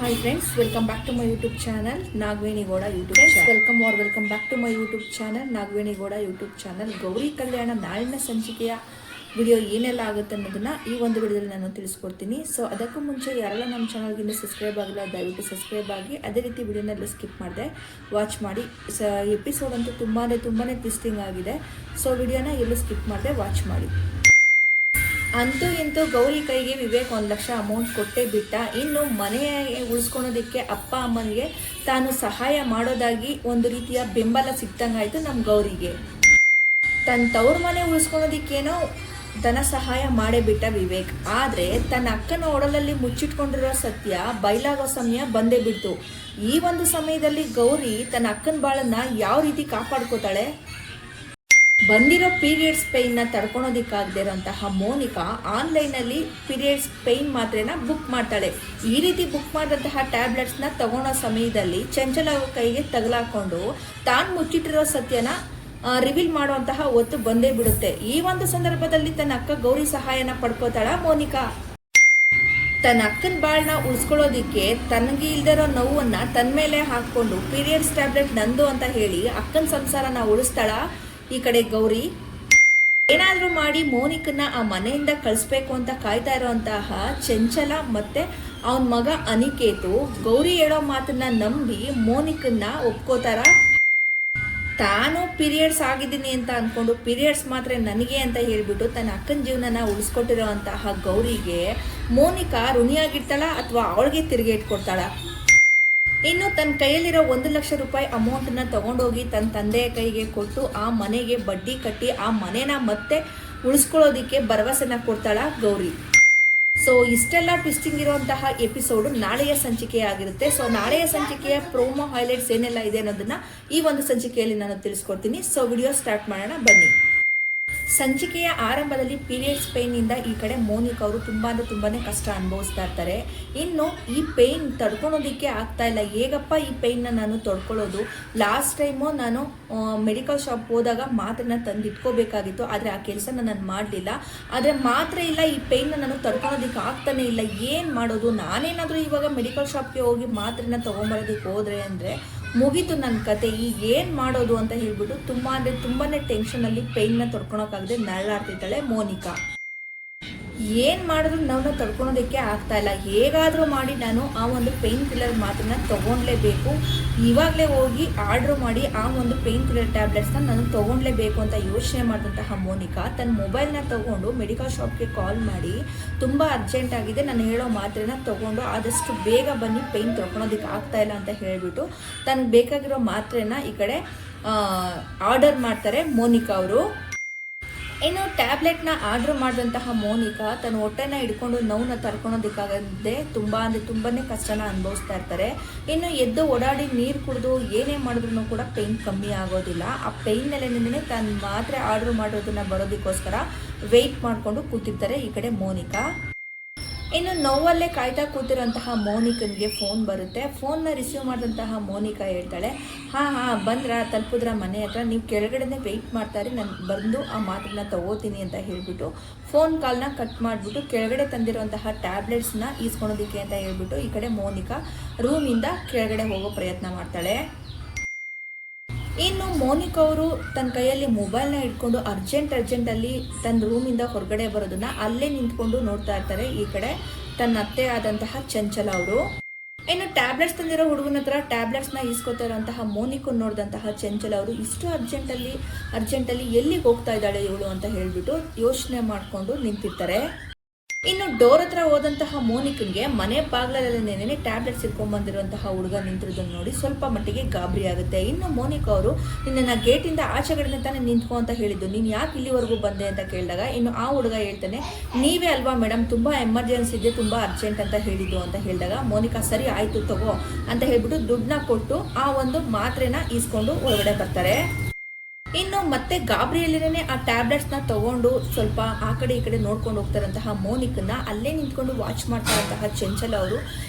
Hi friends, welcome back to my YouTube channel Nagveni Goda YouTube channel. Welcome back to my YouTube channel Nagveni Goda YouTube channel. Gauri ಕಲ್ಯಾಣ ನಾಳಿನ ಸಂಚಿಕೆಯ video ಏನೆಲ್ಲ ಆಗುತ್ತೆ ಅನ್ನೋದನ್ನ ಈ ಒಂದು ವಿಡಿಯೋದಲ್ಲಿ ನಾನು ತಿಳಿಸ್ಕೊಡ್ತೀನಿ. ಸೊ ಅದಕ್ಕೂ ಮುಂಚೆ ಯಾರೆಲ್ಲ ನಮ್ಮ ಚಾನಲ್ಗೆ ಇನ್ನೂ ಸಬ್ಸ್ಕ್ರೈಬ್ ಆಗಿಲ್ಲ ದಯವಿಟ್ಟು ಸಬ್ಸ್ಕ್ರೈಬ್ ಆಗಿ, ಅದೇ ರೀತಿ ವಿಡಿಯೋನೆಲ್ಲ ಸ್ಕಿಪ್ ಮಾಡಿದೆ ವಾಚ್ ಮಾಡಿ. ಎಪಿಸೋಡ್ ಅಂತೂ ತುಂಬಾ ಟ್ವಿಸ್ಟಿಂಗ್ ಆಗಿದೆ. ಸೊ ವಿಡಿಯೋನ ಎಲ್ಲೂ ಸ್ಕಿಪ್ ಮಾಡಿದೆ ವಾಚ್ ಮಾಡಿ. ಅಂತೂ ಇಂತೂ ಗೌರಿ ಕೈಗೆ ವಿವೇಕ್ 1 ಲಕ್ಷ ಅಮೌಂಟ್ ಕೊಟ್ಟೇ ಬಿಟ್ಟ. ಇನ್ನು ಮನೆ ಉಳಿಸ್ಕೊಳೋದಕ್ಕೆ ಅಪ್ಪ ಅಮ್ಮನಿಗೆ ತಾನು ಸಹಾಯ ಮಾಡೋದಾಗಿ ಒಂದು ರೀತಿಯ ಬೆಂಬಲ ಸಿಕ್ತಂಗಾಯ್ತು ನಮ್ಮ ಗೌರಿಗೆ. ತನ್ನ ತವ್ರ ಮನೆ ಉಳಿಸ್ಕೊಳೋದಿಕ್ಕೇನೋ ಧನ ಸಹಾಯ ಮಾಡೇ ಬಿಟ್ಟ ವಿವೇಕ್. ಆದರೆ ತನ್ನ ಅಕ್ಕನ ಒಡಲಲ್ಲಿ ಮುಚ್ಚಿಟ್ಕೊಂಡಿರೋ ಸತ್ಯ ಬಯಲಾಗೋ ಸಮಯ ಬಂದೇ ಬಿಡ್ತು. ಈ ಒಂದು ಸಮಯದಲ್ಲಿ ಗೌರಿ ತನ್ನ ಅಕ್ಕನ ಬಾಳನ್ನ ಯಾವ ರೀತಿ ಕಾಪಾಡ್ಕೋತಾಳೆ? ಬಂದಿರೋ ಪೀರಿಯಡ್ಸ್ ಪೇಯ್ನ ತಡ್ಕೊಳೋದಿಕ್ಕಾಗದೇ ಇರೋಂತಹ ಮೋನಿಕಾ ಆನ್ಲೈನಲ್ಲಿ ಪೀರಿಯಡ್ಸ್ ಪೇಯ್ನ್ ಮಾತ್ರೆನ ಬುಕ್ ಮಾಡ್ತಾಳೆ. ಈ ರೀತಿ ಬುಕ್ ಮಾಡಿದಂತಹ ಟ್ಯಾಬ್ಲೆಟ್ಸ್ನ ತಗೊಳೋ ಸಮಯದಲ್ಲಿ ಚಂಚಲ ಕೈಗೆ ತಗಲಾಕೊಂಡು ತಾನು ಮುಚ್ಚಿಟ್ಟಿರೋ ಸತ್ಯನ ರಿವೀಲ್ ಮಾಡುವಂತಹ ಹೊತ್ತು ಬಂದೇ ಬಿಡುತ್ತೆ. ಈ ಒಂದು ಸಂದರ್ಭದಲ್ಲಿ ತನ್ನ ಅಕ್ಕ ಗೌರಿ ಸಹಾಯನ ಪಡ್ಕೋತಾಳ ಮೋನಿಕಾ. ತನ್ನ ಅಕ್ಕನ ಬಾಳನ್ನ ಉಳಿಸ್ಕೊಳ್ಳೋದಿಕ್ಕೆ ತನಗೆ ಇಲ್ದಿರೋ ನೋವನ್ನ ತನ್ನ ಮೇಲೆ ಹಾಕೊಂಡು ಪೀರಿಯಡ್ಸ್ ಟ್ಯಾಬ್ಲೆಟ್ ನಂದು ಅಂತ ಹೇಳಿ ಅಕ್ಕನ ಸಂಸಾರನ ಉಳಿಸ್ತಾಳ. ಈ ಕಡೆ ಗೌರಿ ಏನಾದರೂ ಮಾಡಿ ಮೋನಿಕನ್ನ ಆ ಮನೆಯಿಂದ ಕಳಿಸ್ಬೇಕು ಅಂತ ಕಾಯ್ತಾ ಇರೋಂತಹ ಚಂಚಲ ಮತ್ತೆ ಅವನ ಮಗ ಅನಿಕೇತು ಗೌರಿ ಹೇಳೋ ಮಾತನ್ನ ನಂಬಿ ಮೋನಿಕನ್ನ ಒಪ್ಕೋತಾರ. ತಾನು ಪೀರಿಯಡ್ಸ್ ಆಗಿದ್ದೀನಿ ಅಂತ ಅನ್ಕೊಂಡು ಪೀರಿಯಡ್ಸ್ ಮಾತ್ರ ನನಗೆ ಅಂತ ಹೇಳ್ಬಿಟ್ಟು ತನ್ನ ಅಕ್ಕನ ಜೀವನನ ಉಳಿಸ್ಕೊಟ್ಟಿರೋ ಅಂತಹ ಗೌರಿಗೆ ಮೋನಿಕಾ ಋಣಿಯಾಗಿರ್ತಾಳ ಅಥವಾ ಅವಳಿಗೆ ತಿರುಗಿ ಇಟ್ಕೊಡ್ತಾಳ? ಇನ್ನು ತನ್ನ ಕೈಯಲ್ಲಿರೋ 1 ಲಕ್ಷ ರೂಪಾಯಿ ಅಮೌಂಟನ್ನ ತಗೊಂಡೋಗಿ ತನ್ನ ತಂದೆಯ ಕೈಗೆ ಕೊಟ್ಟು ಆ ಮನೆಗೆ ಬಡ್ಡಿ ಕಟ್ಟಿ ಆ ಮನೆನ ಮತ್ತೆ ಉಳಿಸ್ಕೊಳ್ಳೋದಿಕ್ಕೆ ಭರವಸೆನ ಕೊಡ್ತಾಳ ಗೌರಿ. ಸೊ ಇಷ್ಟೆಲ್ಲ ಟ್ವಿಸ್ಟಿಂಗ್ ಇರುವಂತಹ ಎಪಿಸೋಡು ನಾಳೆಯ ಸಂಚಿಕೆ ಆಗಿರುತ್ತೆ. ಸೊ ನಾಳೆಯ ಸಂಚಿಕೆಯ ಪ್ರೋಮೋ ಹೈಲೈಟ್ಸ್ ಏನೆಲ್ಲ ಇದೆ ಅನ್ನೋದನ್ನ ಈ ಒಂದು ಸಂಚಿಕೆಯಲ್ಲಿ ನಾನು ತಿಳಿಸ್ಕೊಡ್ತೀನಿ. ಸೊ ವಿಡಿಯೋ ಸ್ಟಾರ್ಟ್ ಮಾಡೋಣ ಬನ್ನಿ. ಸಂಚಿಕೆಯ ಆರಂಭದಲ್ಲಿ ಪೀರಿಯಡ್ಸ್ ಪೇಯ್ನಿಂದ ಈ ಕಡೆ ಮೋನಿಕಾ ಅವರು ತುಂಬಾನೇ ಕಷ್ಟ ಅನುಭವಿಸ್ತಾ ಇರ್ತಾರೆ. ಇನ್ನು ಈ ಪೇಯ್ನ್ ತಡ್ಕೊಳೋದಿಕ್ಕೆ ಆಗ್ತಾ ಇಲ್ಲ. ಹೇಗಪ್ಪ ಈ ಪೇಯ್ನ ನಾನು ತಡ್ಕೊಳ್ಳೋದು? ಲಾಸ್ಟ್ ಟೈಮು ನಾನು ಮೆಡಿಕಲ್ ಶಾಪ್ ಹೋದಾಗ ಮಾತ್ರೆನ ತಂದು ಇಟ್ಕೋಬೇಕಾಗಿತ್ತು, ಆದರೆ ಆ ಕೆಲಸನ ನಾನು ಮಾಡಲಿಲ್ಲ. ಆದರೆ ಮಾತ್ರೆ ಇಲ್ಲ, ಈ ಪೇಯ್ನ ನಾನು ತಡ್ಕೊಳೋದಿಕ್ಕೆ ಆಗ್ತಾನೆ ಇಲ್ಲ. ಏನು ಮಾಡೋದು? ನಾನೇನಾದರೂ ಇವಾಗ ಮೆಡಿಕಲ್ ಶಾಪ್ಗೆ ಹೋಗಿ ಮಾತ್ರೆನ ತೊಗೊಂಬರೋದಕ್ಕೆ ಹೋದರೆ ಅಂದರೆ ಮುಗೀತು ನನ್ನ ಕತೆ. ಈಗ ಏನು ಮಾಡೋದು ಅಂತ ಹೇಳ್ಬಿಟ್ಟು ತುಂಬಾ ಟೆನ್ಷನಲ್ಲಿ ಪೇಯ್ನ ತಡ್ಕೊಳಕ್ಕಾಗದೆ ನರಳಾಡ್ತಿದ್ದಾಳೆ ಮೋನಿಕಾ. ಏನು ಮಾಡಿದ್ರು ನಾವು ತಡ್ಕೊಳೋದಕ್ಕೆ ಆಗ್ತಾ ಇಲ್ಲ. ಹೇಗಾದರೂ ಮಾಡಿ ನಾನು ಆ ಒಂದು ಪೇಯ್ನ್ ಕಿಲ್ಲರ್ ಮಾತ್ರನ್ನ ತೊಗೊಳ್ಲೇಬೇಕು. ಇವಾಗಲೇ ಹೋಗಿ ಆರ್ಡ್ರ್ ಮಾಡಿ ಆ ಒಂದು ಪೇಯ್ನ್ ಕಿಲ್ಲರ್ ಟ್ಯಾಬ್ಲೆಟ್ಸ್ನ ನಾನು ತೊಗೊಳ್ಲೇಬೇಕು ಅಂತ ಯೋಚನೆ ಮಾಡಿದಂತಹ ಮೋನಿಕಾ ತನ್ನ ಮೊಬೈಲ್ನ ತೊಗೊಂಡು ಮೆಡಿಕಲ್ ಶಾಪ್ಗೆ ಕಾಲ್ ಮಾಡಿ ತುಂಬ ಅರ್ಜೆಂಟ್ ಆಗಿದೆ, ನಾನು ಹೇಳೋ ಮಾತ್ರೆನ ತೊಗೊಂಡು ಆದಷ್ಟು ಬೇಗ ಬನ್ನಿ, ಪೇಯ್ನ್ ತಡ್ಕೊಳೋದಕ್ಕೆ ಆಗ್ತಾ ಇಲ್ಲ ಅಂತ ಹೇಳಿಬಿಟ್ಟು ತನಗೆ ಬೇಕಾಗಿರೋ ಮಾತ್ರೆನ ಈ ಕಡೆ ಆರ್ಡರ್ ಮಾಡ್ತಾರೆ ಮೋನಿಕಾ ಅವರು. ಇನ್ನು ಟ್ಯಾಬ್ಲೆಟ್ನ ಆರ್ಡ್ರ್ ಮಾಡಿದಂತಹ ಮೋನಿಕಾ ತನ್ನ ಹೊಟ್ಟೆನ ಹಿಡ್ಕೊಂಡು ನೋವನ್ನ ತಡ್ಕೊಳೋದಕ್ಕಾಗದೆ ತುಂಬಾ ಕಷ್ಟನ ಅನುಭವಿಸ್ತಾ ಇರ್ತಾರೆ. ಇನ್ನು ಎದ್ದು ಓಡಾಡಿ ನೀರು ಕುಡಿದು ಏನೇ ಮಾಡಿದ್ರು ಕೂಡ ಪೇಯ್ನ್ ಕಮ್ಮಿ ಆಗೋದಿಲ್ಲ. ಆ ಪೇಯ್ನಲ್ಲೇ ತನ್ನ ಮಾತ್ರೆ ಆರ್ಡ್ರ್ ಮಾಡೋದನ್ನ ಬರೋದಕ್ಕೋಸ್ಕರ ವೆಯ್ಟ್ ಮಾಡಿಕೊಂಡು ಕೂತಿರ್ತಾರೆ ಈ ಕಡೆ ಮೋನಿಕಾ. ಇನ್ನು ನೋವಲ್ಲೇ ಕಾಯ್ತಾ ಕೂತಿರೋಂತಹ ಮೋನಿಕನ್ಗೆ ಫೋನ್ ಬರುತ್ತೆ. ಫೋನ್ನ ರಿಸೀವ್ ಮಾಡಿದಂತಹ ಮೋನಿಕಾ ಹೇಳ್ತಾಳೆ, ಹಾಂ ಬಂದ್ರ ತಲುಪಿದ್ರ ಮನೆ ಹತ್ರ, ನೀವು ಕೆಳಗಡೆನೇ ವೆಯ್ಟ್ ಮಾಡ್ತಾರೆ, ನಾನು ಬಂದು ಆ ಮಾತ್ರನ್ನ ತಗೋತೀನಿ ಅಂತ ಹೇಳಿಬಿಟ್ಟು ಫೋನ್ ಕಾಲ್ನ ಕಟ್ ಮಾಡಿಬಿಟ್ಟು ಕೆಳಗಡೆ ತಂದಿರುವಂತಹ ಟ್ಯಾಬ್ಲೆಟ್ಸ್ನ ಈಸ್ಕೊಳೋದಕ್ಕೆ ಅಂತ ಹೇಳ್ಬಿಟ್ಟು ಈ ಕಡೆ ಮೋನಿಕಾ ರೂಮಿಂದ ಕೆಳಗಡೆ ಹೋಗೋ ಪ್ರಯತ್ನ ಮಾಡ್ತಾಳೆ. ಇನ್ನು ಮೋನಿಕಾ ಅವರು ತನ್ನ ಕೈಯಲ್ಲಿ ಮೊಬೈಲ್ನ ಇಟ್ಕೊಂಡು ಅರ್ಜೆಂಟಲ್ಲಿ ತನ್ನ ರೂಮಿಂದ ಹೊರಗಡೆ ಬರೋದನ್ನ ಅಲ್ಲೇ ನಿಂತ್ಕೊಂಡು ನೋಡ್ತಾ ಇರ್ತಾರೆ ಈ ಕಡೆ ತನ್ನ ಅತ್ತೆ ಆದಂತಹ ಚಂಚಲ ಅವರು. ಇನ್ನು ಟ್ಯಾಬ್ಲೆಟ್ಸ್ ತಂದಿರೋ ಹುಡುಗನ ಹತ್ರ ಟ್ಯಾಬ್ಲೆಟ್ಸ್ನ ಈಸ್ಕೊತಾ ಇರೋಂತಹ ಮೋನಿಕನ್ ನೋಡಿದಂತಹ ಚಂಚಲ ಅವರು ಇಷ್ಟು ಅರ್ಜೆಂಟಲ್ಲಿ ಎಲ್ಲಿಗೆ ಹೋಗ್ತಾ ಇದ್ದಾಳೆ ಇವಳು ಅಂತ ಹೇಳ್ಬಿಟ್ಟು ಯೋಚನೆ ಮಾಡಿಕೊಂಡು ನಿಂತಿರ್ತಾರೆ. ಇನ್ನು ಡೋರ್ ಹತ್ರ ಹೋದಂತಹ ಮೋನಿಕನ್ಗೆ ಮನೆ ಬಾಗ್ಲಲ್ಲೇ ಟ್ಯಾಬ್ಲೆಟ್ಸ್ ಇಟ್ಕೊಂಡ್ಬಂದಿರುವಂತಹ ಹುಡುಗ ನಿಂತಿರೋದನ್ನು ನೋಡಿ ಸ್ವಲ್ಪ ಮಟ್ಟಿಗೆ ಗಾಬರಿ ಆಗುತ್ತೆ. ಇನ್ನು ಮೋನಿಕಾ ಅವರು ನಿನ್ನ ಗೇಟಿಂದ ಆಚೆಗಡೆ ತಾನೇ ನಿಂತ್ಕೊ ಅಂತ ಹೇಳಿದ್ದು, ನೀನು ಯಾಕೆ ಇಲ್ಲಿವರೆಗೂ ಬಂದೆ ಅಂತ ಕೇಳಿದಾಗ ಇನ್ನು ಆ ಹುಡುಗ ಹೇಳ್ತಾನೆ, ನೀವೇ ಅಲ್ವಾ ಮೇಡಮ್ ತುಂಬ ಎಮರ್ಜೆನ್ಸಿ ಇದೆ, ತುಂಬ ಅರ್ಜೆಂಟ್ ಅಂತ ಹೇಳಿದ್ದು ಅಂತ ಹೇಳಿದಾಗ ಮೋನಿಕಾ ಸರಿ ಆಯಿತು ತಗೋ ಅಂತ ಹೇಳ್ಬಿಟ್ಟು ದುಡ್ಡನ್ನ ಕೊಟ್ಟು ಆ ಒಂದು ಮಾತ್ರೆನ ಈಸ್ಕೊಂಡು ಒಳಗಡೆ ಬರ್ತಾರೆ. ಇನ್ನು ಮತ್ತೆ ಗಾಬರಿಯಲ್ಲಿನೇ ಆ ಟ್ಯಾಬ್ಲೆಟ್ಸ್ನ ತಗೊಂಡು ಸ್ವಲ್ಪ ಆ ಕಡೆ ಈ ಕಡೆ ನೋಡ್ಕೊಂಡು ಹೋಗ್ತಾರಂತಹ ಮೋನಿಕನ್ನ ಅಲ್ಲೇ ನಿಂತ್ಕೊಂಡು ವಾಚ್ ಮಾಡ್ತಾ ಇರುವಂತಹ ಚಂಚಲ ಅವರು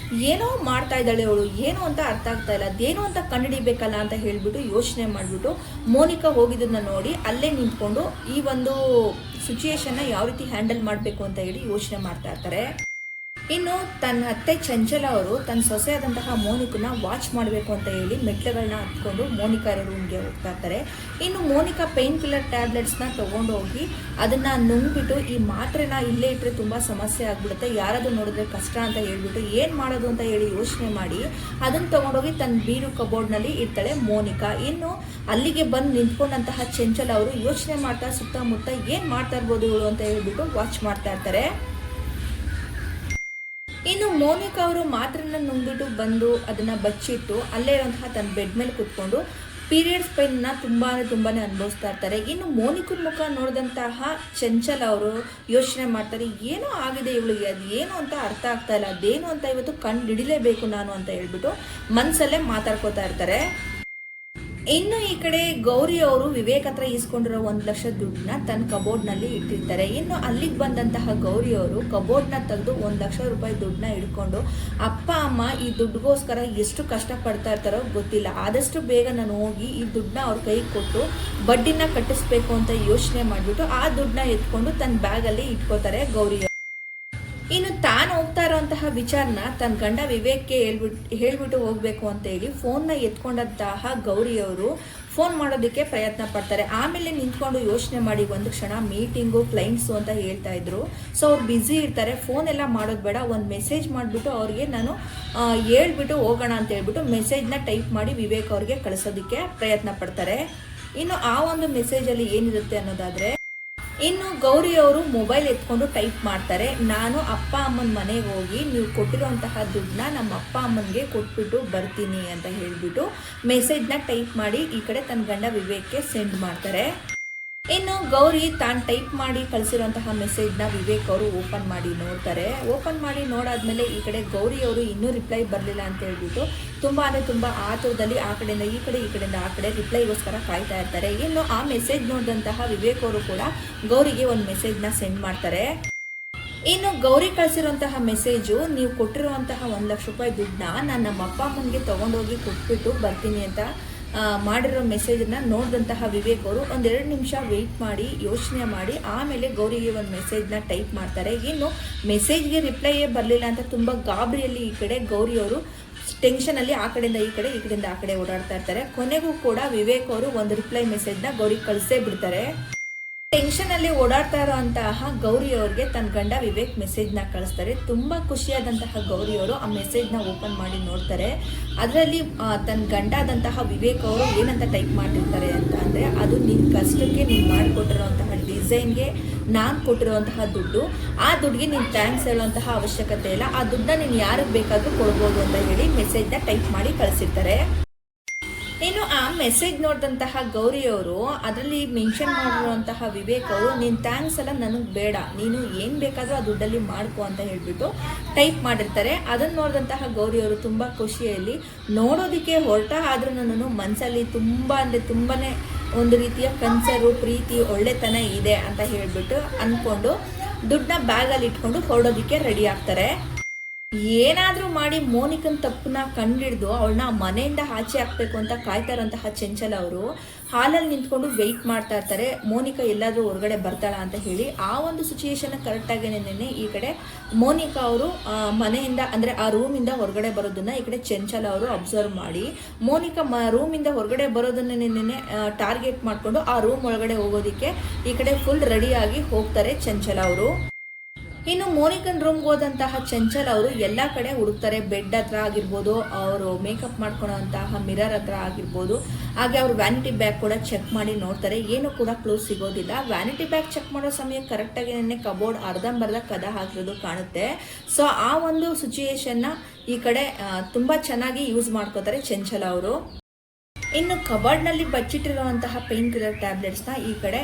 ಏನೋ ಮಾಡ್ತಾ ಇದ್ದಾಳೆ ಅವಳು, ಏನೋ ಅಂತ ಅರ್ಥ ಆಗ್ತಾ ಇಲ್ಲ, ಅದೇನೋ ಅಂತ ಕಂಡುಹಿಡಿಬೇಕಲ್ಲ ಅಂತ ಹೇಳ್ಬಿಟ್ಟು ಯೋಚನೆ ಮಾಡಿಬಿಟ್ಟು ಮೋನಿಕಾ ಹೋಗಿದ್ದನ್ನ ನೋಡಿ ಅಲ್ಲೇ ನಿಂತ್ಕೊಂಡು ಈ ಒಂದು ಸಿಚುಯೇಷನ್ನ ಯಾವ ರೀತಿ ಹ್ಯಾಂಡಲ್ ಮಾಡಬೇಕು ಅಂತ ಹೇಳಿ ಯೋಚನೆ ಮಾಡ್ತಾ ಇರ್ತಾರೆ. ಇನ್ನು ತನ್ನ ಅತ್ತೆ ಚಂಚಲ ಅವರು ತನ್ನ ಸೊಸೆಯಾದಂತಹ ಮೋನಿಕನ್ನ ವಾಚ್ ಮಾಡಬೇಕು ಅಂತ ಹೇಳಿ ಮೆಟ್ಲುಗಳನ್ನ ಹತ್ಕೊಂಡು ಮೋನಿಕಾ ಇರೋ ರೂಮ್ಗೆ ಹೋಗ್ತಾ ಇರ್ತಾರೆ. ಇನ್ನು ಮೋನಿಕಾ ಪೇನ್ ಕಿಲ್ಲರ್ ಟ್ಯಾಬ್ಲೆಟ್ಸ್ನ ತೊಗೊಂಡು ಹೋಗಿ ಅದನ್ನು ನುಂಗ್ಬಿಟ್ಟು ಈ ಮಾತ್ರೆನ ಇಲ್ಲೇ ಇಟ್ಟರೆ ತುಂಬ ಸಮಸ್ಯೆ ಆಗಿಬಿಡುತ್ತೆ, ಯಾರಾದರೂ ನೋಡಿದ್ರೆ ಕಷ್ಟ ಅಂತ ಹೇಳ್ಬಿಟ್ಟು ಏನು ಮಾಡೋದು ಅಂತ ಹೇಳಿ ಯೋಚನೆ ಮಾಡಿ ಅದನ್ನು ತೊಗೊಂಡೋಗಿ ತನ್ನ ಬೀರು ಕಬೋರ್ಡ್ನಲ್ಲಿ ಇಡ್ತಾಳೆ ಮೋನಿಕಾ. ಇನ್ನು ಅಲ್ಲಿಗೆ ಬಂದು ನಿಂತ್ಕೊಂಡಂತಹ ಚಂಚಲ ಅವರು ಯೋಚನೆ ಮಾಡ್ತಾ ಸುತ್ತಮುತ್ತ ಏನು ಮಾಡ್ತಾ ಇರ್ಬೋದು ಇವಳು ಅಂತ ಹೇಳ್ಬಿಟ್ಟು ವಾಚ್ ಮಾಡ್ತಾ ಇರ್ತಾರೆ. ಇನ್ನು ಮೋನಿಕಾ ಅವರು ಮಾತ್ರನ್ನ ನುಂಗ್ಬಿಟ್ಟು ಬಂದು ಅದನ್ನು ಬಚ್ಚಿಟ್ಟು ಅಲ್ಲೇ ಇರುವಂತಹ ತನ್ನ ಬೆಡ್ ಮೇಲೆ ಕುತ್ಕೊಂಡು ಪೀರಿಯಡ್ಸ್ ಪೈನ್ನ ತುಂಬಾ ಅನುಭವಿಸ್ತಾ ಇರ್ತಾರೆ. ಇನ್ನು ಮೋನಿಕನ ಮುಖ ನೋಡಿದಂತಹ ಚಂಚಲ ಅವರು ಯೋಚನೆ ಮಾಡ್ತಾರೆ, ಏನೋ ಆಗಿದೆ ಇವಳಿಗೆ, ಅದು ಏನು ಅಂತ ಅರ್ಥ ಆಗ್ತಾ ಇಲ್ಲ, ಅದೇನು ಅಂತ ಇವತ್ತು ಕಂಡು ಹಿಡಿಲೇಬೇಕು ನಾನು ಅಂತ ಹೇಳ್ಬಿಟ್ಟು ಮನಸ್ಸಲ್ಲೇ ಮಾತಾಡ್ಕೋತಾ ಇರ್ತಾರೆ. ಇನ್ನು ಈ ಕಡೆ ಗೌರಿ ಅವರು ವಿವೇಕ್ ಹತ್ರ ಈಸ್ಕೊಂಡಿರೋ 1 ಲಕ್ಷ ದುಡ್ಡನ್ನ ತನ್ನ ಕಬೋರ್ಡ್ನಲ್ಲಿ ಇಟ್ಟಿರ್ತಾರೆ. ಇನ್ನು ಅಲ್ಲಿಗೆ ಬಂದಂತಹ ಗೌರಿ ಅವರು ಕಬೋರ್ಡ್ನ ತೆಗೆದು 1 ಲಕ್ಷ ರೂಪಾಯಿ ದುಡ್ಡನ್ನ ಹಿಡ್ಕೊಂಡು ಅಪ್ಪ ಅಮ್ಮ ಈ ದುಡ್ಡುಗೋಸ್ಕರ ಎಷ್ಟು ಕಷ್ಟಪಡ್ತಾ ಇರ್ತಾರೋ ಗೊತ್ತಿಲ್ಲ, ಆದಷ್ಟು ಬೇಗ ನಾನು ಹೋಗಿ ಈ ದುಡ್ಡನ್ನ ಅವ್ರ ಕೈಗೆ ಕೊಟ್ಟು ಬಡ್ಡಿನ ಕಟ್ಟಿಸ್ಬೇಕು ಅಂತ ಯೋಚನೆ ಮಾಡಿಬಿಟ್ಟು ಆ ದುಡ್ಡನ್ನ ಎತ್ಕೊಂಡು ತನ್ನ ಬ್ಯಾಗಲ್ಲಿ ಇಟ್ಕೋತಾರೆ ಗೌರಿ. ಇನ್ನು ತಾನು ಹೋಗ್ತಾ ಇರೋಂತಹ ವಿಚಾರನ ತನ್ನ ಗಂಡ ವಿವೇಕ್ಗೆ ಹೇಳ್ಬಿಟ್ಟು ಹೋಗ್ಬೇಕು ಅಂತ ಹೇಳಿ ಫೋನ್ನ ಎತ್ಕೊಂಡಂತಹ ಗೌರಿಯವರು ಫೋನ್ ಮಾಡೋದಕ್ಕೆ ಪ್ರಯತ್ನ ಪಡ್ತಾರೆ. ಆಮೇಲೆ ನಿಂತ್ಕೊಂಡು ಯೋಚನೆ ಮಾಡಿ ಒಂದು ಕ್ಷಣ ಮೀಟಿಂಗು ಕ್ಲೈಂಟ್ಸು ಅಂತ ಹೇಳ್ತಾ ಇದ್ರು. ಸೊ ಅವ್ರು ಬ್ಯುಸಿ ಇರ್ತಾರೆ, ಫೋನ್ ಎಲ್ಲ ಮಾಡೋದು ಬೇಡ, ಒಂದು ಮೆಸೇಜ್ ಮಾಡಿಬಿಟ್ಟು ಅವ್ರಿಗೆ ನಾನು ಹೇಳ್ಬಿಟ್ಟು ಹೋಗೋಣ ಅಂತ ಹೇಳ್ಬಿಟ್ಟು ಮೆಸೇಜ್ನ ಟೈಪ್ ಮಾಡಿ ವಿವೇಕ್ ಅವ್ರಿಗೆ ಕಳಿಸೋದಕ್ಕೆ ಪ್ರಯತ್ನ ಪಡ್ತಾರೆ. ಇನ್ನು ಆ ಒಂದು ಮೆಸೇಜಲ್ಲಿ ಏನಿರುತ್ತೆ ಅನ್ನೋದಾದರೆ, ಇನ್ನು ಗೌರಿ ಅವರು ಮೊಬೈಲ್ ಎತ್ಕೊಂಡು ಟೈಪ್ ಮಾಡ್ತಾರೆ, ನಾನು ಅಪ್ಪ ಅಮ್ಮನ ಮನೆಗೆ ಹೋಗಿ ನೀವು ಕೊಟ್ಟಿರೋಂತಹ ದುಡ್ಡನ್ನ ನಮ್ಮ ಅಪ್ಪ ಅಮ್ಮನಿಗೆ ಕೊಟ್ಬಿಟ್ಟು ಬರ್ತೀನಿ ಅಂತ ಹೇಳಿಬಿಟ್ಟು ಮೆಸೇಜ್ನ ಟೈಪ್ ಮಾಡಿ ಈ ಕಡೆ ತನ್ನ ಗಂಡ ವಿವೇಕ್ಗೆ ಸೆಂಡ್ ಮಾಡ್ತಾರೆ. ಇನ್ನು ಗೌರಿ ತಾನು ಟೈಪ್ ಮಾಡಿ ಕಳಿಸಿರುವಂತಹ ಮೆಸೇಜ್ನ ವಿವೇಕ್ ಅವರು ಓಪನ್ ಮಾಡಿ ನೋಡ್ತಾರೆ. ಓಪನ್ ಮಾಡಿ ನೋಡಾದ್ಮೇಲೆ ಈ ಕಡೆ ಗೌರಿ ಅವರು ಇನ್ನೂ ರಿಪ್ಲೈ ಬರಲಿಲ್ಲ ಅಂತ ಹೇಳ್ಬಿಟ್ಟು ತುಂಬ ಆತುರದಲ್ಲಿ ಆ ಕಡೆಯಿಂದ ಈ ಕಡೆ ಈ ಕಡೆಯಿಂದ ಆ ಕಡೆ ರಿಪ್ಲೈಗೋಸ್ಕರ ಕಾಯ್ತಾ ಇರ್ತಾರೆ. ಇನ್ನು ಆ ಮೆಸೇಜ್ ನೋಡಿದಂತಹ ವಿವೇಕ್ ಅವರು ಕೂಡ ಗೌರಿಗೆ ಒಂದು ಮೆಸೇಜ್ನ ಸೆಂಡ್ ಮಾಡ್ತಾರೆ. ಇನ್ನು ಗೌರಿ ಕಳಿಸಿರುವಂತಹ ಮೆಸೇಜು, ನೀವು ಕೊಟ್ಟಿರುವಂತಹ 1 ಲಕ್ಷ ರೂಪಾಯಿ ದುಡ್ಡನ್ನ ನಾನು ನಮ್ಮ ಅಪ್ಪ ಅಮ್ಮನಿಗೆ ತೊಗೊಂಡೋಗಿ ಕೊಟ್ಬಿಟ್ಟು ಬರ್ತೀನಿ ಅಂತ ಮಾಡಿರೋ ಮೆಸೇಜನ್ನು ನೋಡಿದಂತಹ ವಿವೇಕ್ ಅವರು 1-2 ನಿಮಿಷ ವೆಯ್ಟ್ ಮಾಡಿ ಯೋಚನೆ ಮಾಡಿ ಆಮೇಲೆ ಗೌರಿಗೆ ಒಂದು ಮೆಸೇಜ್ನ ಟೈಪ್ ಮಾಡ್ತಾರೆ. ಇನ್ನು ಮೆಸೇಜ್ಗೆ ರಿಪ್ಲೈಯೇ ಬರಲಿಲ್ಲ ಅಂತ ತುಂಬ ಗಾಬರಿಯಲ್ಲಿ ಈ ಕಡೆ ಗೌರಿ ಅವರು ಟೆನ್ಷನಲ್ಲಿ ಆ ಕಡೆಯಿಂದ ಈ ಕಡೆ ಈ ಕಡೆಯಿಂದ ಆ ಕಡೆ ಓಡಾಡ್ತಾ ಇರ್ತಾರೆ. ಕೊನೆಗೂ ಕೂಡ ವಿವೇಕ್ ಅವರು ಒಂದು ರಿಪ್ಲೈ ಮೆಸೇಜ್ನ ಗೌರಿಗೆ ಕಳಿಸೇ ಬಿಡ್ತಾರೆ. ಟೆನ್ಷನಲ್ಲಿ ಓಡಾಡ್ತಾ ಇರೋಂತಹ ಗೌರಿ ಅವ್ರಿಗೆ ತನ್ನ ಗಂಡ ವಿವೇಕ್ ಮೆಸೇಜ್ನ ಕಳಿಸ್ತಾರೆ. ತುಂಬ ಖುಷಿಯಾದಂತಹ ಗೌರಿ ಅವರು ಆ ಮೆಸೇಜ್ನ ಓಪನ್ ಮಾಡಿ ನೋಡ್ತಾರೆ. ಅದರಲ್ಲಿ ತನ್ನ ಗಂಡ ಆದಂತಹ ವಿವೇಕ್ ಅವರು ಏನಂತ ಟೈಪ್ ಮಾಡಿರ್ತಾರೆ ಅಂತ ಅಂದರೆ, ಅದು ನಿನ್ನ ಕಷ್ಟಕ್ಕೆ ನೀನು ಮಾಡಿಕೊಟ್ಟಿರೋಂತಹ ಡಿಸೈನ್ಗೆ ನಾನು ಕೊಟ್ಟಿರುವಂತಹ ದುಡ್ಡು, ಆ ದುಡ್ಡಿಗೆ ನೀನು ಥ್ಯಾಂಕ್ಸ್ ಹೇಳುವಂತಹ ಅವಶ್ಯಕತೆ ಇಲ್ಲ, ಆ ದುಡ್ಡನ್ನ ನೀನು ಯಾರಿಗೆ ಬೇಕಾದರೂ ಕೊಡ್ಬೋದು ಅಂತ ಹೇಳಿ ಮೆಸೇಜ್ನ ಟೈಪ್ ಮಾಡಿ ಕಳಿಸಿರ್ತಾರೆ. ಇನ್ನು ಆ ಮೆಸೇಜ್ ನೋಡಿದಂತಹ ಗೌರಿಯವರು ಅದರಲ್ಲಿ ಮೆನ್ಷನ್ ಮಾಡಿರುವಂತಹ ವಿವೇಕ್ ಅವರು, ನೀನು ಥ್ಯಾಂಕ್ಸ್ ಎಲ್ಲ ನನಗೆ ಬೇಡ, ನೀನು ಏನು ಬೇಕಾದರೂ ಆ ದುಡ್ಡಲ್ಲಿ ಮಾಡ್ಕೊ ಅಂತ ಹೇಳಿಬಿಟ್ಟು ಟೈಪ್ ಮಾಡಿರ್ತಾರೆ. ಅದನ್ನು ನೋಡಿದಂತಹ ಗೌರಿಯವರು ತುಂಬ ಖುಷಿಯಲ್ಲಿ ನೋಡೋದಕ್ಕೆ ಹೊರಟ, ಆದರೂ ನಾನು ಮನಸ್ಸಲ್ಲಿ ತುಂಬಾ ಒಂದು ರೀತಿಯ ಕನ್ಸರು ಪ್ರೀತಿ ಒಳ್ಳೆತನ ಇದೆ ಅಂತ ಹೇಳಿಬಿಟ್ಟು ಅಂದ್ಕೊಂಡು ದುಡ್ಡನ್ನ ಬ್ಯಾಗಲ್ಲಿ ಇಟ್ಕೊಂಡು ಹೊರಡೋದಕ್ಕೆ ರೆಡಿ ಆಗ್ತಾರೆ. ಏನಾದರೂ ಮಾಡಿ ಮೋನಿಕನ್ ತಪ್ಪನ್ನ ಕಂಡಿಡಿದು ಅವಳನ್ನ ಮನೆಯಿಂದ ಆಚೆ ಹಾಕಬೇಕು ಅಂತ ಕಾಯ್ತಾ ಇರೋಂತಹ ಚಂಚಲ ಅವರು ಹಾಲಲ್ಲಿ ನಿಂತ್ಕೊಂಡು ವೆಯ್ಟ್ ಮಾಡ್ತಾ ಇರ್ತಾರೆ, ಮೋನಿಕಾ ಎಲ್ಲಾದರೂ ಹೊರಗಡೆ ಬರ್ತಾಳ ಅಂತ ಹೇಳಿ. ಆ ಒಂದು ಸಿಚುಯೇಷನ್ ಕರೆಕ್ಟಾಗೇನೆ ಈ ಕಡೆ ಮೋನಿಕಾ ಅವರು ಮನೆಯಿಂದ ಅಂದರೆ ಆ ರೂಮಿಂದ ಹೊರಗಡೆ ಬರೋದನ್ನ ಈ ಕಡೆ ಚಂಚಲ ಅವರು ಅಬ್ಸರ್ವ್ ಮಾಡಿ ಮೋನಿಕಾ ರೂಮಿಂದ ಹೊರಗಡೆ ಬರೋದನ್ನೇ ಟಾರ್ಗೆಟ್ ಮಾಡಿಕೊಂಡು ಆ ರೂಮ್ ಒಳಗಡೆ ಹೋಗೋದಕ್ಕೆ ಈ ಕಡೆ ಫುಲ್ ರೆಡಿಯಾಗಿ ಹೋಗ್ತಾರೆ ಚಂಚಲ ಅವರು. ಇನ್ನು ಮೋನಿಕನ್ ರೂಮ್ಗೆ ಹೋದಂತಹ ಚಂಚಲ್ ಅವರು ಎಲ್ಲ ಕಡೆ ಹುಡುಕ್ತಾರೆ, ಬೆಡ್ ಹತ್ರ ಆಗಿರ್ಬೋದು, ಅವರು ಮೇಕಪ್ ಮಾಡ್ಕೊಳ್ಳೋಂತಹ ಮಿರರ್ ಹತ್ರ ಆಗಿರ್ಬೋದು, ಹಾಗೆ ಅವ್ರು ವ್ಯಾನಿಟಿ ಬ್ಯಾಗ್ ಕೂಡ ಚೆಕ್ ಮಾಡಿ ನೋಡ್ತಾರೆ, ಏನು ಕೂಡ ಕ್ಲೂಸ್ ಸಿಗೋದಿಲ್ಲ. ವ್ಯಾನಿಟಿ ಬ್ಯಾಗ್ ಚೆಕ್ ಮಾಡೋ ಸಮಯ ಕರೆಕ್ಟಾಗಿ ನೆನ್ನೆ ಕಬೋರ್ಡ್ ಅರ್ಧಂಬರ್ಧ ಕದ ಹಾಕಿರೋದು ಕಾಣುತ್ತೆ. ಸೊ ಆ ಒಂದು ಸಿಚುಯೇಷನ್ನ ಈ ಕಡೆ ತುಂಬ ಚೆನ್ನಾಗಿ ಯೂಸ್ ಮಾಡ್ಕೋತಾರೆ ಚಂಚಲ ಅವರು. ಇನ್ನು ಕಬೋರ್ಡ್ನಲ್ಲಿ ಬಚ್ಚಿಟ್ಟಿರುವಂತಹ ಪೇನ್ ಕಿಲ್ಲರ್ ಟ್ಯಾಬ್ಲೆಟ್ಸ್ನ ಈ ಕಡೆ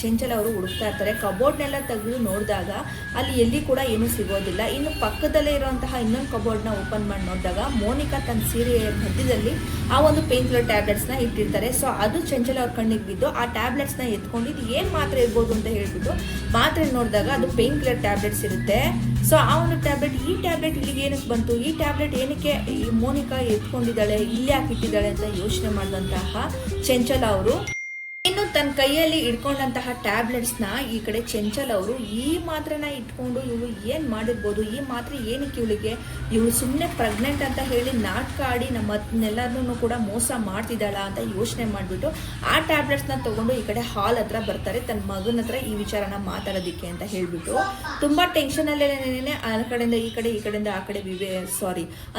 ಚಂಚಲ ಅವರು ಹುಡುಕ್ತಾ ಇರ್ತಾರೆ. ಕಬೋರ್ಡ್ನೆಲ್ಲ ತೆಗೆದು ನೋಡಿದಾಗ ಅಲ್ಲಿ ಎಲ್ಲಿ ಕೂಡ ಏನೂ ಸಿಗೋದಿಲ್ಲ. ಇನ್ನು ಪಕ್ಕದಲ್ಲೇ ಇರುವಂತಹ ಇನ್ನೊಂದು ಕಬೋರ್ಡ್ನ ಓಪನ್ ಮಾಡಿ ನೋಡಿದಾಗ ಮೋನಿಕಾ ತನ್ನ ಸೀರೆಯ ಮಧ್ಯದಲ್ಲಿ ಆ ಒಂದು ಪೇನ್ ಕಿಲ್ಲರ್ ಟ್ಯಾಬ್ಲೆಟ್ಸ್ನ ಇಟ್ಟಿರ್ತಾರೆ. ಸೊ ಅದು ಚಂಚಲ ಅವ್ರ ಕಣ್ಣಿಗೆ ಬಿದ್ದು ಆ ಟ್ಯಾಬ್ಲೆಟ್ಸ್ನ ಎತ್ಕೊಂಡು ಇದು ಏನು ಮಾತ್ರೆ ಇರ್ಬೋದು ಅಂತ ಹೇಳ್ಬಿಟ್ಟು ಮಾತ್ರೆ ನೋಡಿದಾಗ ಅದು ಪೇನ್ ಕಿಲ್ಲರ್ ಟ್ಯಾಬ್ಲೆಟ್ಸ್ ಇರುತ್ತೆ. ಸೊ ಆ ಒಂದು ಟ್ಯಾಬ್ಲೆಟ್, ಈ ಟ್ಯಾಬ್ಲೆಟ್ ಇಲ್ಲಿಗೆ ಏನಕ್ಕೆ ಬಂತು, ಈ ಟ್ಯಾಬ್ಲೆಟ್ ಏನಕ್ಕೆ ಈ ಮೋನಿಕಾ ಎತ್ಕೊಂಡಿದ್ದಾಳೆ, ಇಲ್ಲಿ ಯಾಕೆ ಇಟ್ಟಿದ್ದಾಳೆ ಅಂತ ಯೋಚನೆ ಮಾಡಿದಂತಹ ಚಂಚಲ ಅವರು. ಇನ್ನು ತನ್ನ ಕೈಯಲ್ಲಿ ಇಟ್ಕೊಂಡಂತಹ ಟ್ಯಾಬ್ಲೆಟ್ಸ್ನ ಈ ಕಡೆ ಚಂಚಲ್ ಅವರು ಈ ಮಾತ್ರೆನ ಇಟ್ಕೊಂಡು ಇವಳು ಏನು ಮಾಡಿರ್ಬೋದು, ಈ ಮಾತ್ರೆ ಏನಕ್ಕೆ ಇವಳು ಸುಮ್ಮನೆ ಪ್ರೆಗ್ನೆಂಟ್ ಅಂತ ಹೇಳಿ ನಾಟಕ ಆಡಿ ನಮ್ಮನ್ನೆಲ್ಲರನ್ನೂ ಕೂಡ ಮೋಸ ಮಾಡ್ತಿದ್ದಾಳ ಅಂತ ಯೋಚನೆ ಮಾಡಿಬಿಟ್ಟು ಆ ಟ್ಯಾಬ್ಲೆಟ್ಸ್ನ ತೊಗೊಂಡು ಈ ಕಡೆ ಹಾಲ್ ಹತ್ರ ಬರ್ತಾರೆ, ತನ್ನ ಮಗನ ಹತ್ರ ಈ ವಿಚಾರನ ಮಾತಾಡೋದಕ್ಕೆ ಅಂತ ಹೇಳಿಬಿಟ್ಟು. ತುಂಬ ಟೆನ್ಷನಲ್ಲೇನೆ ಆ ಕಡೆಯಿಂದ ಈ ಕಡೆಯಿಂದ ಆ ಕಡೆ